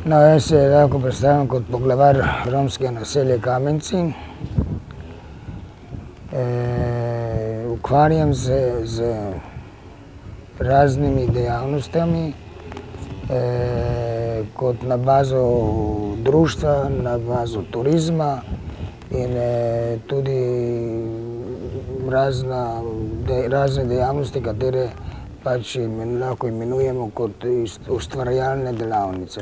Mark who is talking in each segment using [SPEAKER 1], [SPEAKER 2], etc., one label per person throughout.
[SPEAKER 1] No, jaz se lahko predstavljam kot poglavar romskega naselja Kamenci. Ukvarjam se z raznimi dejavnostmi, kot na bazo društva, na bazo turizma in tudi razne dejavnosti, katere pač lahko imenujemo kot ustvarjalne delavnice.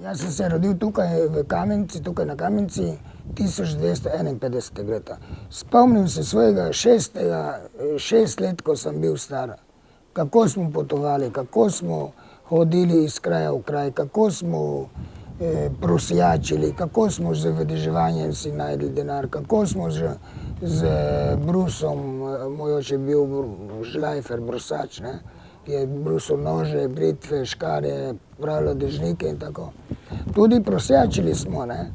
[SPEAKER 1] Jaz sem se rodil tukaj v Kamenci, tukaj na Kamenci 1251. leta. Spomnim se svojega 6 let, ko sem bil star. Kako smo potovali, kako smo hodili iz kraja v kraj, kako smo prosjačili, kako smo z vedeževanjem si najdli denar, kako smo z brusom, moj oče je bil šlajfer, brusač, ne, je brusil nože, britve, škarje, pravilo dežnike in tako. Tudi prosjačili smo, ne.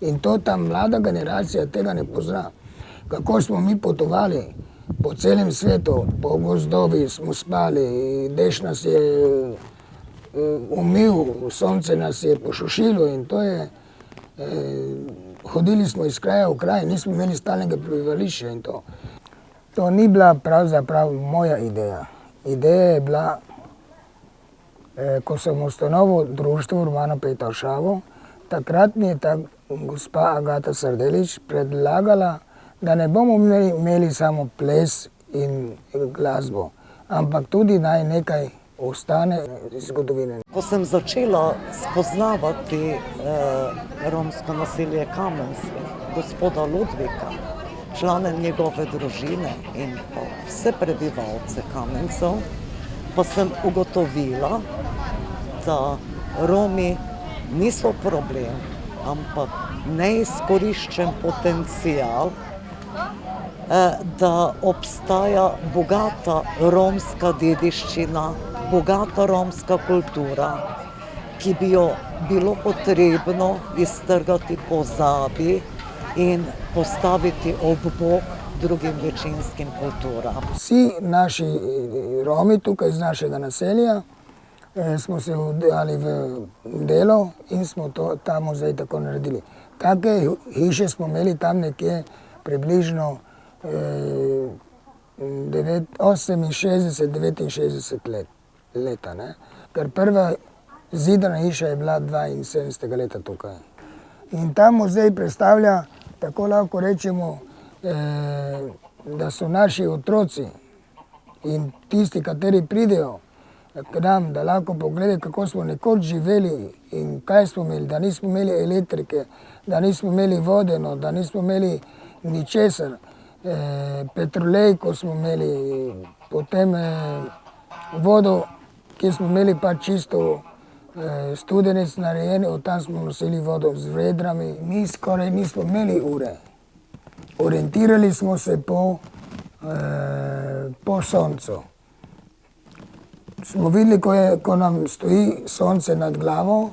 [SPEAKER 1] In to ta mlada generacija tega ne pozna. Kako smo mi potovali po celem svetu, po gozdovi smo spali, dež nas je umil, sonce nas je posušilo in to je, hodili smo iz kraja v kraj, nismo imeli stalnega prebivališča in to. To ni bila pravzaprav moja ideja. Ideja je bila, ko sem ustanovil društvo Urbano Petrovšavo, takrat mi je ta gospa Agata Sardelič predlagala, da ne bomo imeli samo ples in glasbo, ampak tudi naj nekaj ostane iz zgodovine.
[SPEAKER 2] Ko sem začela spoznavati romsko naselje Kamenci, gospoda Ludvika, člane njegove družine in pa vse prebivalce Kamencev, pa sem ugotovila, da Romi niso problem, ampak neizkoriščen potencial, da obstaja bogata romska dediščina, bogata romska kultura, ki bi jo bilo potrebno iztrgati pozabi in postaviti ob bok drugim večinskim kulturam.
[SPEAKER 1] Vsi naši Romi tukaj iz našega naselja smo se vdali v delo in smo ta muzej tako naredili. Take hiše smo imeli tam nekje približno 68-69 leta, ne? Ker prva zidana hiša je bila 72. leta tukaj. In ta muzej predstavlja, tako lahko rečemo, da so naši otroci in tisti, kateri pridejo k nam, da lahko pogledajo, kako smo nekoč živeli in kaj smo imeli, da nismo imeli elektrike, da nismo imeli vode, da nismo imeli ničesar. Petrolejko smo imeli, potem vodo, ki smo imeli pa čisto studenec narejen, od tam smo nosili vodo z vedrami. Mi skoraj nismo imeli ure. Orientirali smo se po soncu. Smo videli, ko nam stoji sonce nad glavo,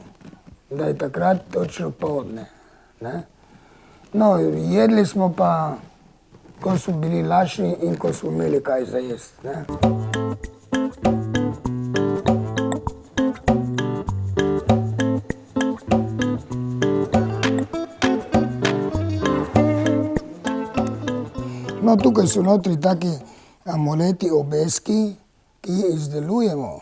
[SPEAKER 1] da je takrat točno poldne, ne. No, jedli smo pa, ko smo bili lačni in ko smo imeli kaj za jesti, ne. No, tukaj so notri taki amuleti, obeski, ki jih izdelujemo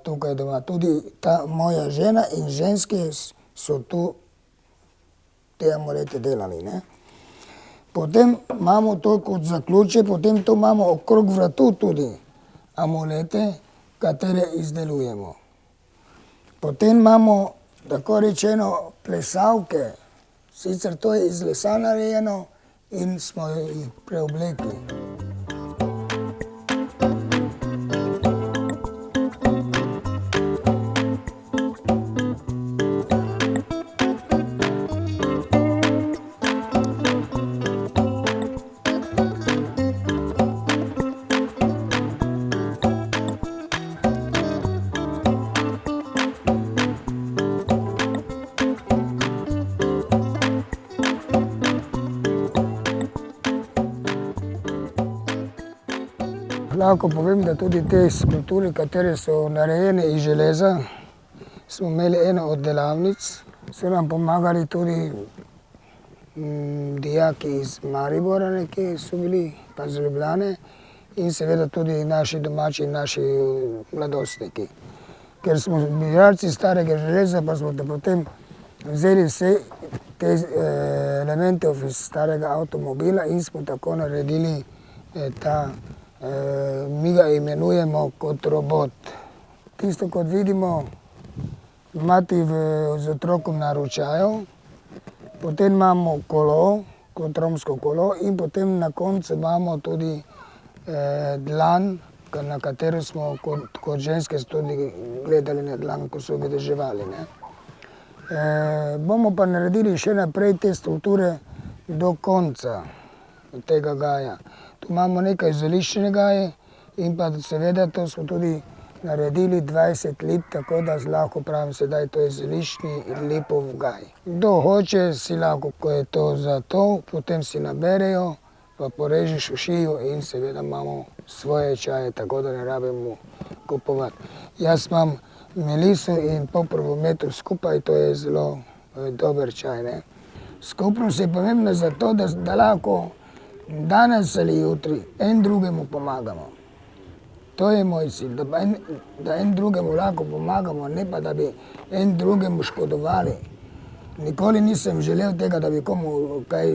[SPEAKER 1] tukaj doma. Tudi ta moja žena in ženske so tu te amulete delali, ne. Potem imamo to kot zaključek, potem to imamo okrog vratu tudi amulete, katere izdelujemo. Potem imamo, tako rečeno, plesavke. Sicer to je iz lesa narejeno in smo jih preoblekli. Lahko povem, da tudi te skulpture, katere so narejene iz železa, smo imeli eno od delavnic, so nam pomagali tudi dijaki iz Maribora, nekje so bili, pa z Ljubljane, in seveda tudi naši domači, naši mladostniki. Ker smo zbiralci starega železa, pa smo da potem vzeli vse te elemente iz starega avtomobila in smo tako naredili ta, mi ga imenujemo kot robot. Tisto, kot vidimo, mati z otrokom naročajo, potem imamo kolo, kot romsko kolo, in potem na koncu imamo tudi dlan, na katero smo kot ženske tudi gledali na dlan, ko so vedeževali. Bomo pa naredili še naprej te strukture do konca tega gaja. Tu imamo nekaj zeliščne gaje in pa seveda to smo tudi naredili 20 lip, tako da lahko pravim sedaj, to je zeliščni lipov gaj. Kdo hoče, si lahko, ko je to za to, potem si naberejo, pa porežeš v šijo in seveda imamo svoje čaje, tako da ne rabimo kupovati. Jaz imam meliso in poprvo metu skupaj, to je zelo dober čaj. Skupnost je pomembna zato, da lahko danes ali jutri en drugemu pomagamo. To je moj cilj, da en drugemu lahko pomagamo, ne pa da bi en drugemu škodovali. Nikoli nisem želel tega, da bi komu kaj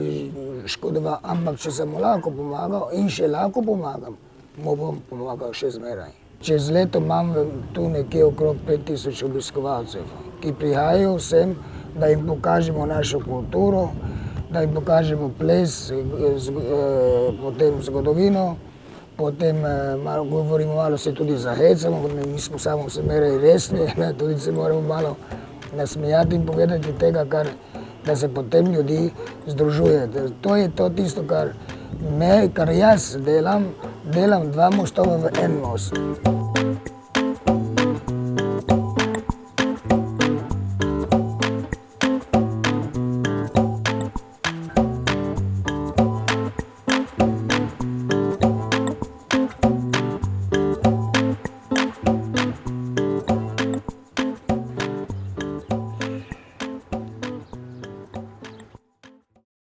[SPEAKER 1] škodoval, ampak če sem mu lahko pomagal in še lahko pomagam, mu bom pomagal še zmeraj. Čez leto imam tu nekje okrog 5000 obiskovalcev, ki prihajajo sem, da jim pokažemo našo kulturo, da jim pokažemo ples, potem zgodovino, potem malo govorimo, malo se tudi zahecamo, nismo samo zmeraj resni, tudi se moramo malo nasmejati in povedati tega, da se potem ljudi združuje. To je to tisto, kar jaz delam dva mostova v en most.